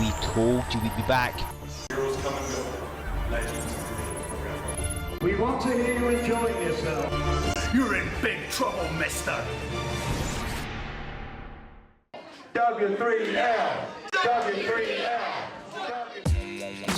We told you we'd be back. We want to hear you enjoying yourself. You're in big trouble, mister. W3L. W3L.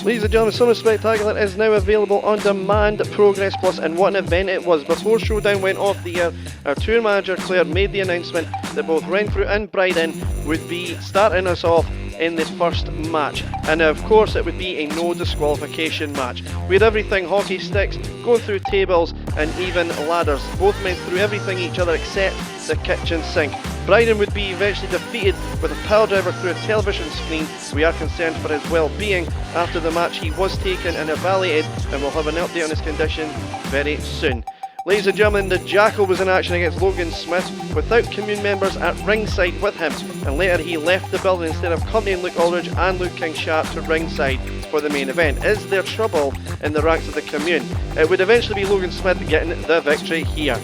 Ladies and gentlemen, Summer Spectacular is now available on demand, Progress Plus, and what an event it was. Before Showdown went off the air, our tour manager Claire made the announcement that both Renfrew and Bryden would be starting us off in the first match, and of course it would be a no disqualification match. We had everything: hockey sticks, going through tables, and even ladders. Both men threw everything at each other except the kitchen sink. Bryden would be eventually defeated with a pile driver through a television screen. We are concerned for his well-being. After the match he was taken and evaluated, and we'll have an update on his condition very soon. Ladies and gentlemen, the Jackal was in action against Logan Smith without commune members at ringside with him, and later he left the building instead of accompanying Luke Aldridge and Luke King Sharp to ringside for the main event. Is there trouble in the ranks of the commune? It would eventually be Logan Smith getting the victory here.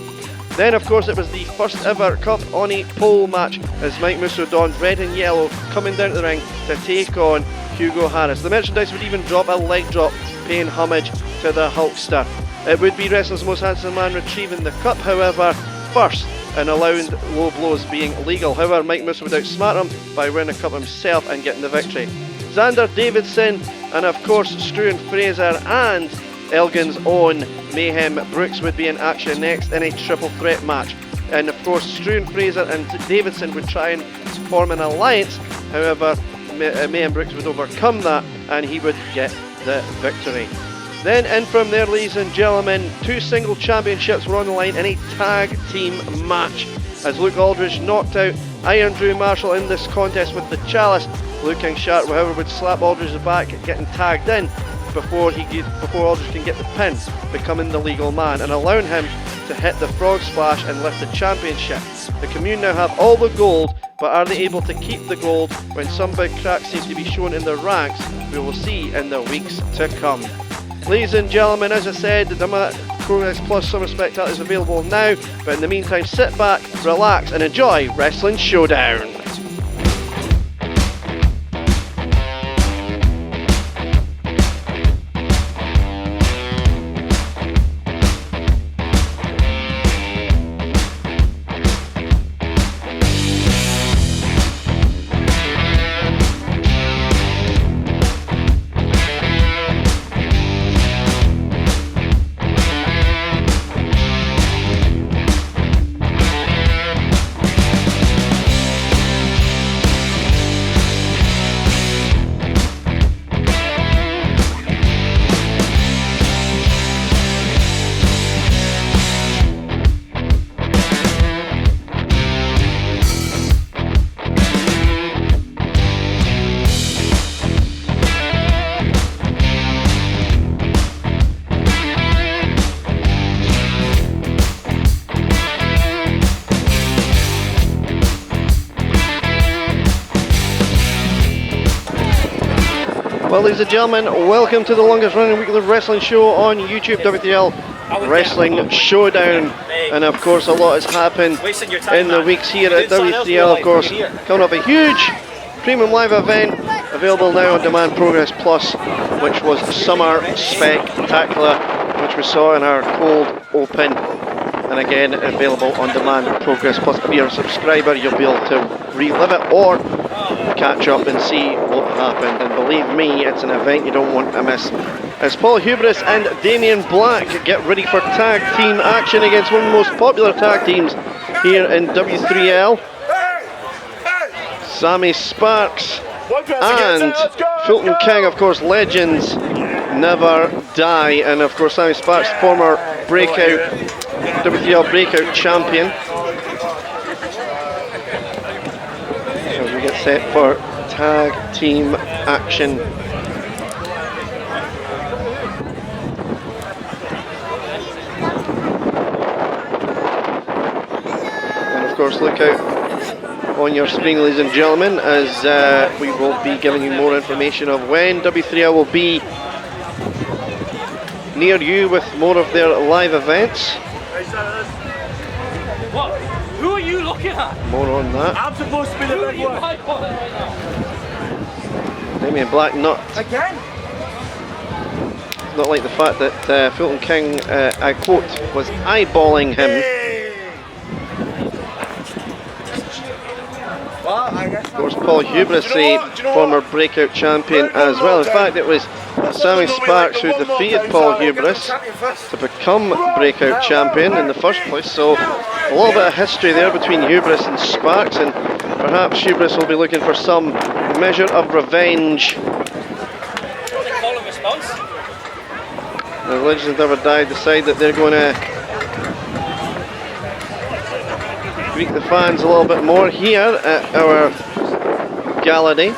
Then of course it was the first ever Cup on a pole match as Mike Musso donned red and yellow coming down to the ring to take on Hugo Harris. The merchandise would even drop a leg drop paying homage to the Hulkster. It would be Wrestling's Most Handsome Man retrieving the cup, however, first, and allowing low blows being legal. However, Mike Musso would outsmart him by winning the cup himself and getting the victory. Xander Davidson and of course Struan Fraser and Elgin's own Mayhem Brooks would be in action next in a triple threat match. And of course Struan Fraser and Davidson would try and form an alliance. However, Mayhem Brooks would overcome that and he would get the victory. Then in from there, ladies and gentlemen, two single championships were on the line in a tag team match as Luke Aldridge knocked out Iron Drew Marshall in this contest with the Chalice. Luke King Sharp, however, would slap Aldridge's back, getting tagged in before Aldridge can get the pin, becoming the legal man and allowing him to hit the frog splash and lift the championship. The commune now have all the gold, but are they able to keep the gold when some big cracks seem to be shown in their ranks? We will see in the weeks to come. Ladies and gentlemen, as I said, the Progress Plus Summer Spectacular is available now, but in the meantime sit back, relax and enjoy Wrestling Showdown. Well, ladies and gentlemen, welcome to the longest running weekly wrestling show on YouTube, W3L Wrestling Showdown. And of course a lot has happened in the weeks here at W3L. Of course, coming up a huge premium live event available now on demand, Progress Plus, which was Summer Spectacular, which we saw in our cold open, and again available on demand, Progress Plus. If you're a subscriber, you'll be able to relive it or catch up and see what happened, and believe me, it's an event you don't want to miss. As Paul Hubris and Damien Black get ready for tag team action against one of the most popular tag teams here in W3L, Sammy Sparks and Fulton King. Of course, legends never die, and of course Sammy Sparks, former breakout W3L breakout champion. As we get set for tag team action. And of course, look out on your screen, ladies and gentlemen, as we will be giving you more information of when W3L will be near you with more of their live events. What? Who are you looking at? More on that. I'm supposed to be the big one. Damien Black not like the fact that Fulton King, I quote, was eyeballing him. Of course, Paul Hubris, a former breakout champion as well. In fact, it was Sammy Sparks who defeated Paul Hubris to become breakout champion in the first place. So a little bit of history there between Hubris and Sparks, and perhaps Hubris will be looking for some measure of revenge. The Legends Never Die decide that they're going to greet the fans a little bit more here at our gala day.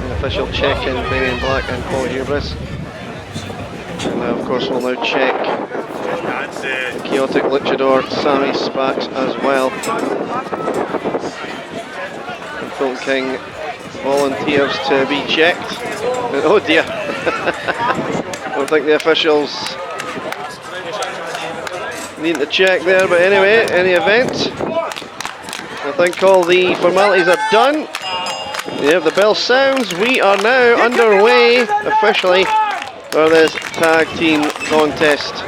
An official check in Damien Black and Paul Hubris. And of course we'll now check the Chaotic Luchador Sammy Sparks as well. And Fulton King volunteers to be checked. And oh dear. I don't think the officials need to check there, but anyway, any event, I think all the formalities are done. Yeah, the bell sounds. We are now underway officially for this tag team contest.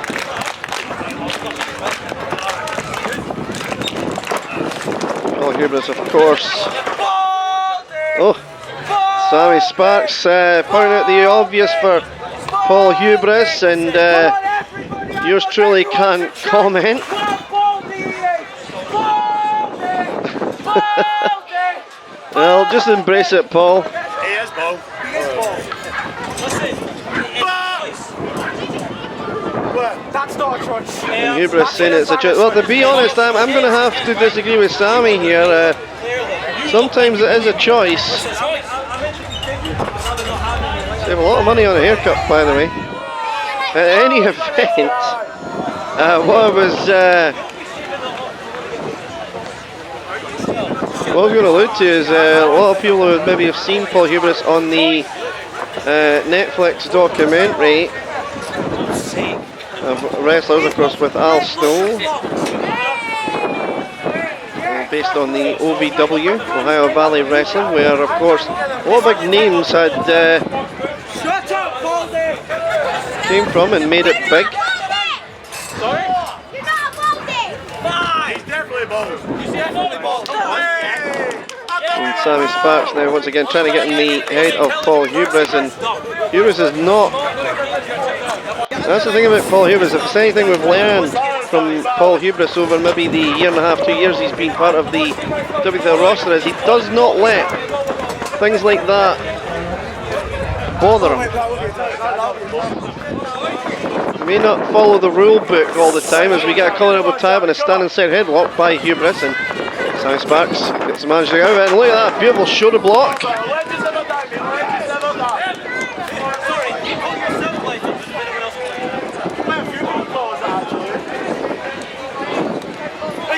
Paul Hubris, of course. Oh, Sammy Sparks pointing out the obvious for Paul Hubris, and yours truly can't comment. Well, just embrace it, Paul. He is Paul. He is Paul. That's not a choice. And Hubris saying it's a choice. Well, to be honest, I'm going to have to disagree with Sammy here. Sometimes it is a choice. Save a lot of money on a haircut, by the way. At any event, what I was going to allude to is a lot of people who maybe have seen Paul Hubris on the Netflix documentary of wrestlers, of course, with Al Snow, based on the OVW, Ohio Valley Wrestling, where, of course, a lot of big names had came from and made it big. Sorry? You're not Baldy! He's definitely Baldy. He's definitely Baldy. And Sammy Sparks now once again trying to get in the head of Paul Hubris, and Hubris is not. That's the thing about Paul Hubris. If it's anything we've learned from Paul Hubris over maybe the year and a half, 2 years he's been part of the W3L roster, is he does not let things like that bother him. He may not follow the rule book all the time, as we get a collar elbow tab and a stand inside headlock by Hubris, and Sammy Sparks gets managed to go out of it, and look at that beautiful shoulder block.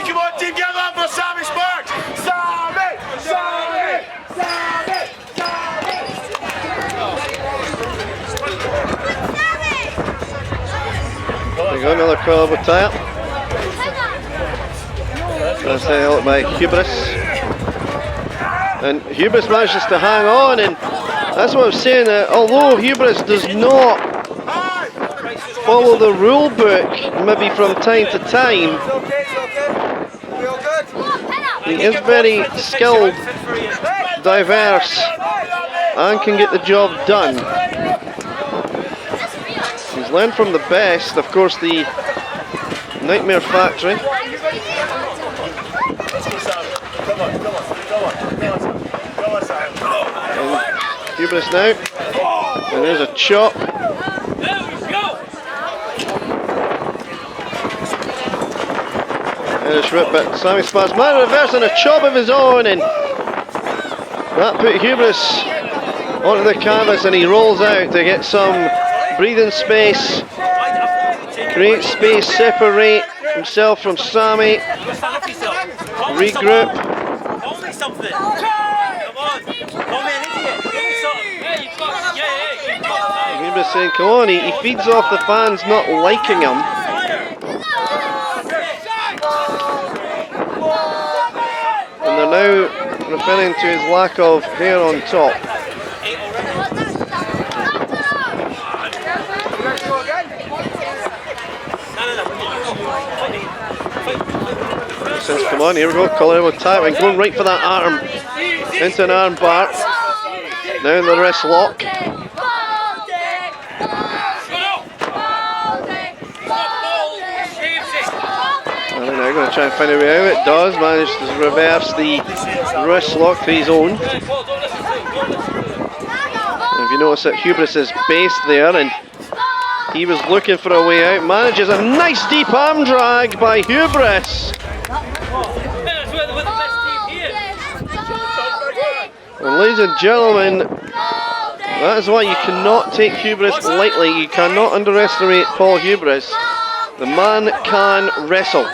Come on, team, get up for Sammy Sparks! Sammy! Sammy! Sammy! There we go, another coil elbow tie up. That's out by Hubris. And Hubris manages to hang on, and that's what I was saying, that although Hubris does not follow the rule book maybe from time to time, he is very skilled, diverse, and can get the job done. He's learned from the best, of course, the Nightmare Factory. And Hubris now, and there's a chop. But Sammy Sparks man reversing a chop of his own, and that put Hubris onto the canvas, and he rolls out to get some breathing space, create space, separate himself from Sammy, regroup. Hubris saying, come on, he feeds off the fans not liking him. And they're now referring to his lack of hair on top. Says, come on, here we go, Colin with tap and going right for that arm. Into an arm bar. Now in the wrist lock. And they're now going to try and find a way out. It does, manage to reverse the wrist lock to his own. And if you notice that Hubris is based there and he was looking for a way out, manages a nice deep arm drag by Hubris. And ladies and gentlemen, that is why you cannot take Hubris lightly. You cannot underestimate Paul Hubris. The man can wrestle.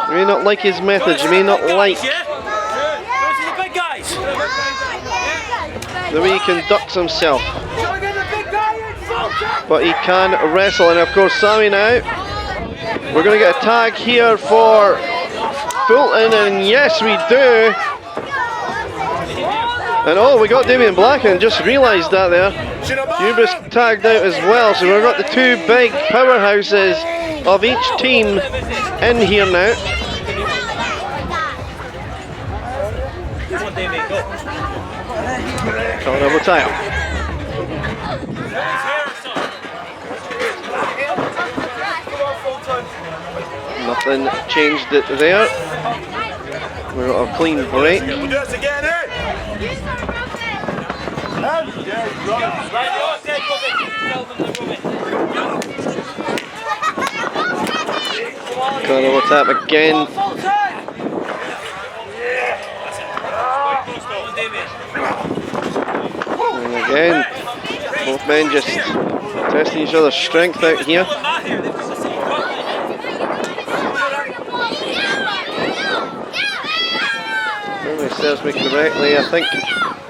You may not like his methods, you may not like the way he conducts himself, but he can wrestle. And of course, Sammy now, we're going to get a tag here for Fulton, and yes we do. And oh, we got Damien Black and just realised that there. Hubris tagged out as well, so we've got the two big powerhouses of each team in here now. Double title. Nothing changed it there. We've got a clean break. Double tap again. And again, both men just testing each other's strength out here. If memory serves me correctly, I think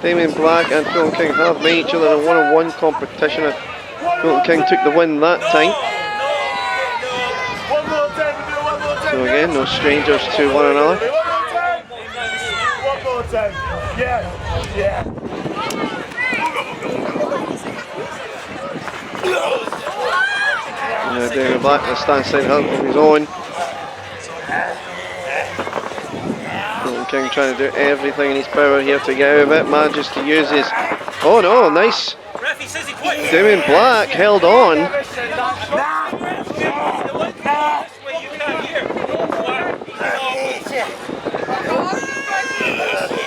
Damien Black and Fulton King have made each other in a one-on-one competition. Fulton King took the win that time. So again, no strangers to one another. Damien Black in the stand side of his own. Fulton King trying to do everything in his power here to get out of it. Manages to use his... Oh no, nice. Damien Black held on.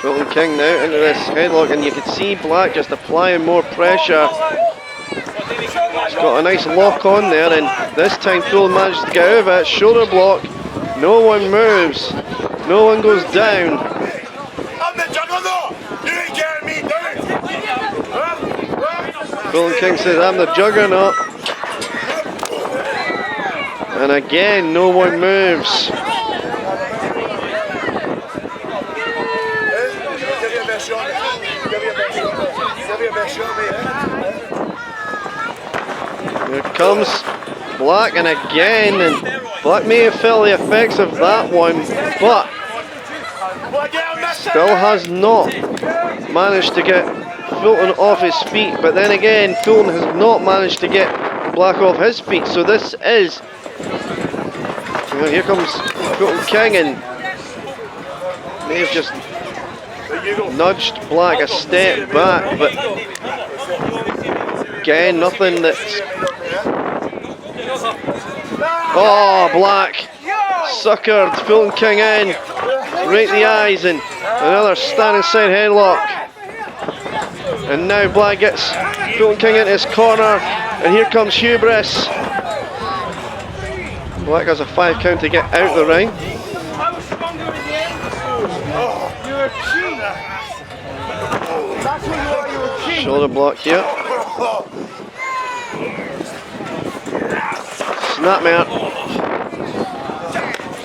Fulton King now into this headlock, and you can see Black just applying more pressure. He's got a nice lock on there, and this time Fulton managed to get out of it. Shoulder block. No one moves. No one goes down. Fulton King says, I'm the juggernaut. And again, no one moves. Here comes Black, and again, and Black may have felt the effects of that one, but still has not managed to get Fulton off his feet. But then again, Fulton has not managed to get Black off his feet. So this is... Well, here comes Fulton King, and may have just nudged Black a step back, but again, nothing that's... Oh, Black suckered Fulton King in, right in the eyes, and another standing side headlock. And now Black gets Fulton King into his corner, and here comes Hubris. Black has a 5 count to get out of the ring. Shoulder block here. Snapmare.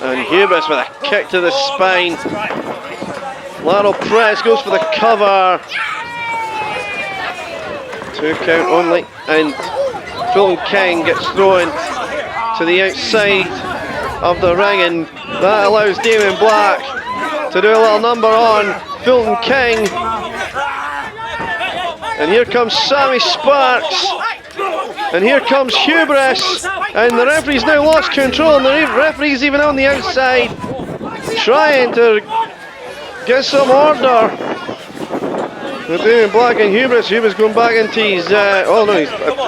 And Hubris with a kick to the spine. Lateral press, goes for the cover. 2 count only, and Fulton King gets thrown to the outside of the ring, and that allows Damien Black to do a little number on Fulton King. And here comes Sammy Sparks, and here comes Hubris, and the referee's now lost control, and the referee's even on the outside trying to get some order. Damien Black and Hubris going back into his, oh no,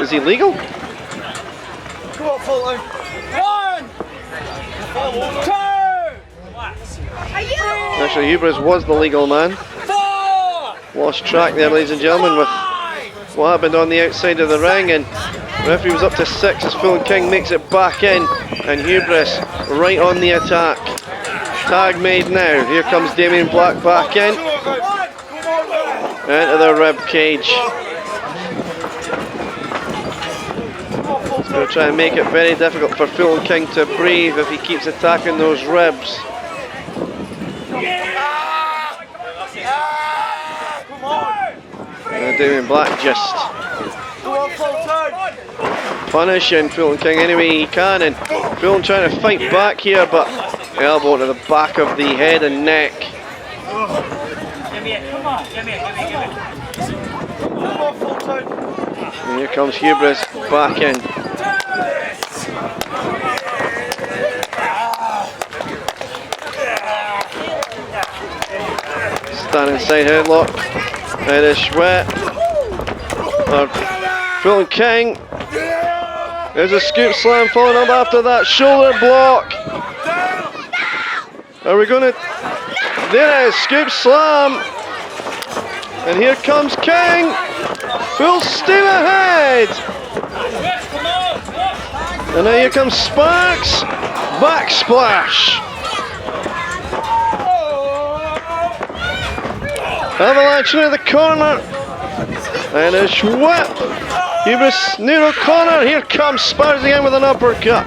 is he legal? Come on, Fulton. 1, 2. Actually, Hubris was the legal man. 4. Lost track there, ladies and gentlemen, with what happened on the outside of the ring, and the referee was up to 6 as Fulton King makes it back in, and Hubris right on the attack. Tag made now. Here comes Damien Black back in. Into the rib cage. He's going to try and make it very difficult for Fulton King to breathe if he keeps attacking those ribs. And Damien Black just punishing Fulton King any way he can, and Fulton trying to fight back here, but elbow to the back of the head and neck. And here comes Hubris back in. Standing side headlock. Irish whip. Fulton King. There's a scoop slam following up after that shoulder block. Are we going to... There it is, scoop slam. And here comes King. Full steam ahead. And now here comes Sparks. Backsplash. Avalanche into the corner. And a whip. Hubris near the corner. Here comes Sparks again with an uppercut.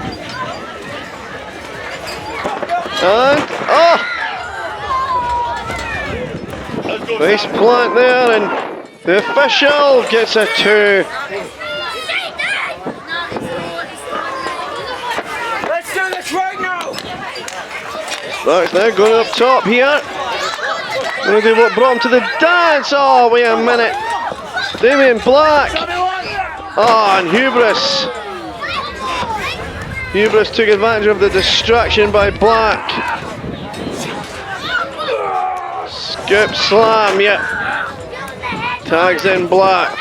And face plant there, and the official gets a 2. Let's do this right now. Sparks now going up top here. Going to do what brought him to the dance. Oh, wait a minute. Damien Black. Oh, and Hubris. Hubris took advantage of the distraction by Black. Scoop slam, yeah. Tags in Black.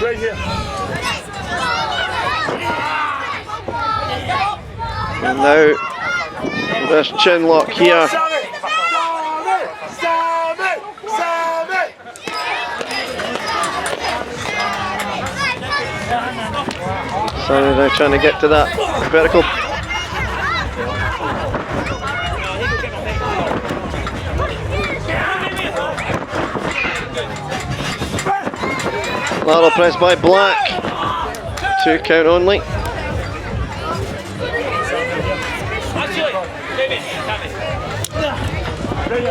Right here. And now this chin lock here. Sammy now trying to get to that vertical. Lateral press by Black. 2 count only.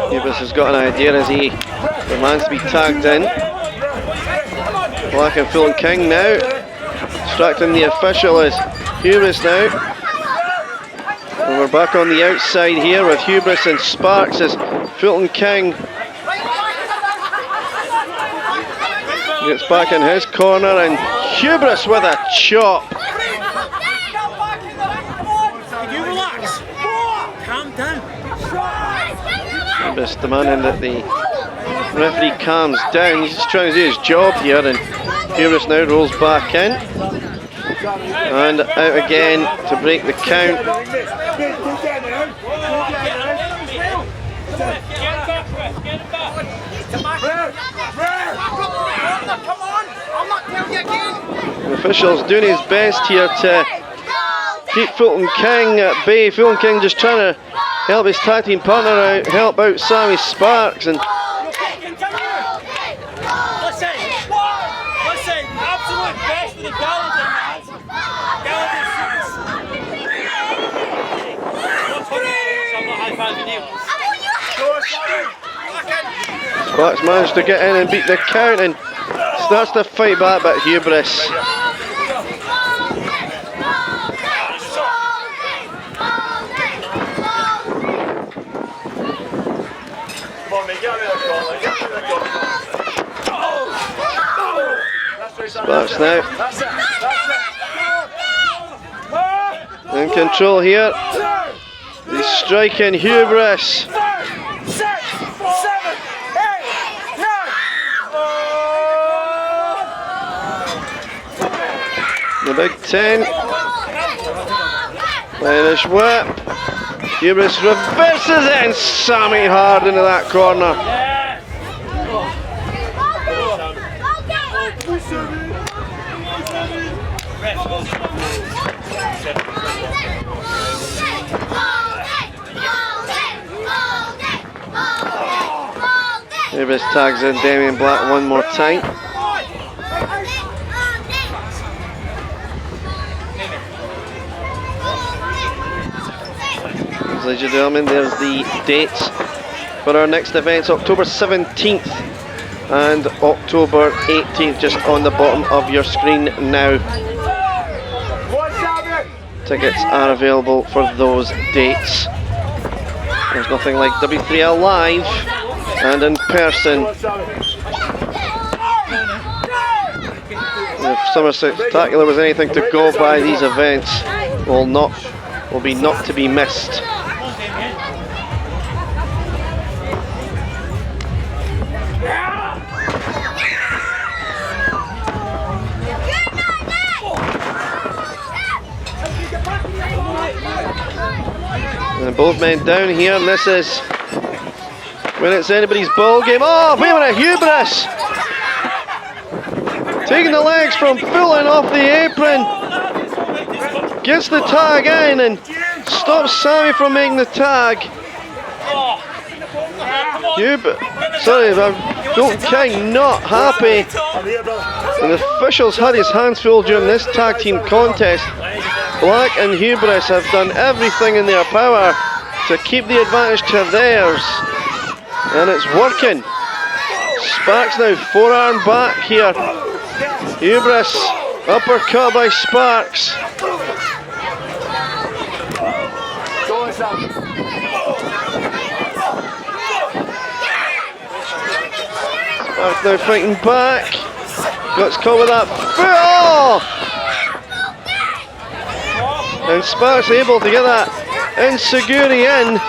Hubris has got an idea as he demands to be tagged in. Black and Fulton King now. Distracting the official is Hubris now. And we're back on the outside here with Hubris and Sparks as Fulton King gets back in his corner, and Hubris with a chop. Hubris demanding that the referee calms down. He's just trying to do his job here, and Hubris now rolls back in and out again to break the count. The official's doing his best here to keep Fulton King at bay. Fulton King just trying to help his tag team partner out, help out Sammy Sparks, and Listen, absolute best of the Gallagher, Sparks managed to get in and beat the count and starts to fight back, but Hubris. Sparks now in control here. He's striking Hubris. The big 10. Irish whip. Hubris reverses it and Sammy hard into that corner. Hubris tags in Damien Black one more time. Ladies and gentlemen, there's the dates for our next events: October 17th and October 18th, just on the bottom of your screen now. Tickets are available for those dates. There's nothing like W3L live and in person. If Summer Spectacular was anything to go by, these events will be not to be missed. And both men down here, and this is when it's anybody's ball game. Oh, wait a minute, Hubris! Taking the legs from Fullen off the apron. Gets the tag in and stops Sammy from making the tag. Sorry, Don't King not happy. And the officials had his hands full during this tag team contest. Black and Hubris have done everything in their power to keep the advantage to theirs. And it's working. Sparks now forearm back here. Hubris uppercut by Sparks. Sparks now fighting back. Got caught with that foot. Oh! And Sparks able to get that enziguri in.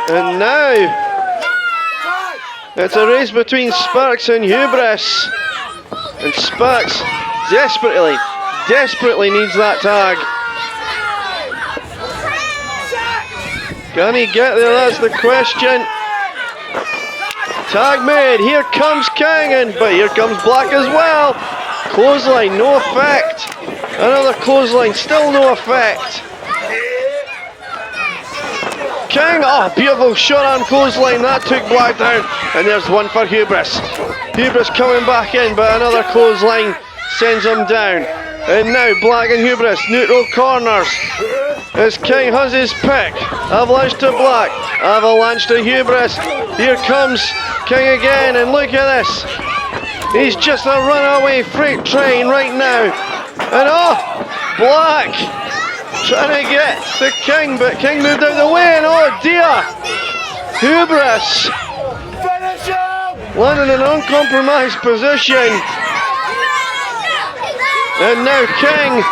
And now it's a race between Sparks and Hubris. And Sparks desperately needs that tag. Can he get there? That's the question. Tag made. Here comes King, but here comes Black as well. Clothesline, no effect. Another clothesline, still no effect. King, oh, beautiful shot on clothesline, that took Black down. And there's one for Hubris. Hubris coming back in, but another clothesline sends him down. And now Black and Hubris, neutral corners. As King has his pick. Avalanche to Black, avalanche to Hubris. Here comes King again, and look at this. He's just a runaway freight train right now. And oh, Black trying to get to King, but King moved out of the way, and oh dear, Hubris landing in an uncompromised position. And now King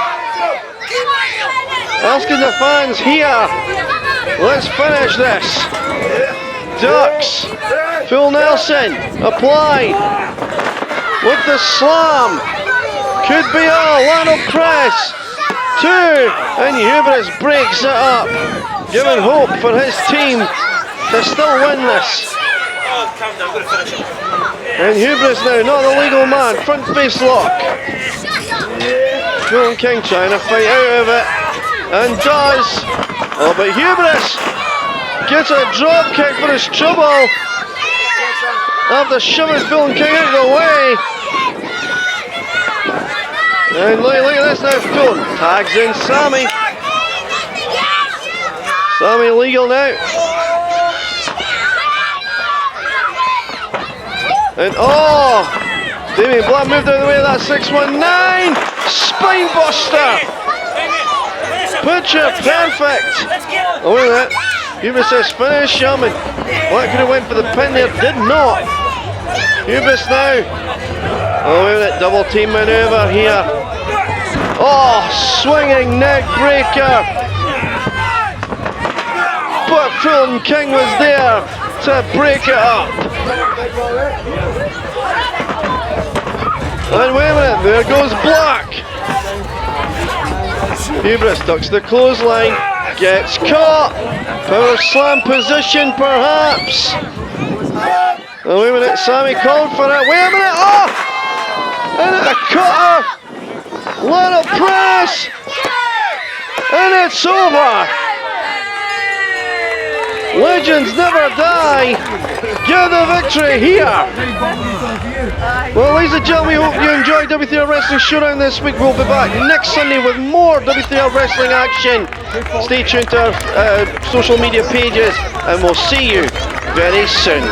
asking the fans here, let's finish this. Ducks, full Nelson, applied with the slam. Could be all, Lionel press. 2, and Hubris breaks it up, giving hope for his team to still win this. And Hubris now, not the legal man, front face lock. Fulton King trying to fight out of it, and does. Oh, but Hubris gets a drop kick for his trouble after shoving Fulton King out of the way. And look at this now, Fulton tags in Sammy. Sammy legal now. And oh! Damien Black moved out of the way of that 619! Spine buster! Picture perfect! Oh, wait a minute. Hubris says finish him, and Black could have went for the pin there, did not. Hubris now. Oh, wait a minute. Double team maneuver here. Oh, swinging neck breaker. But Fulton King was there to break it up. And wait a minute, there goes Black. Hubris ducks the clothesline, gets caught. Power slam position perhaps. Oh, wait a minute, Sammy called for it. Wait a minute, oh! And a cutter. Little press. And it's over. Legends never die. Get the victory here. Well, ladies and gentlemen, we hope you enjoyed W3L Wrestling Showdown this week. We'll be back next Sunday with more W3L Wrestling action. Stay tuned to our social media pages, and we'll see you very soon.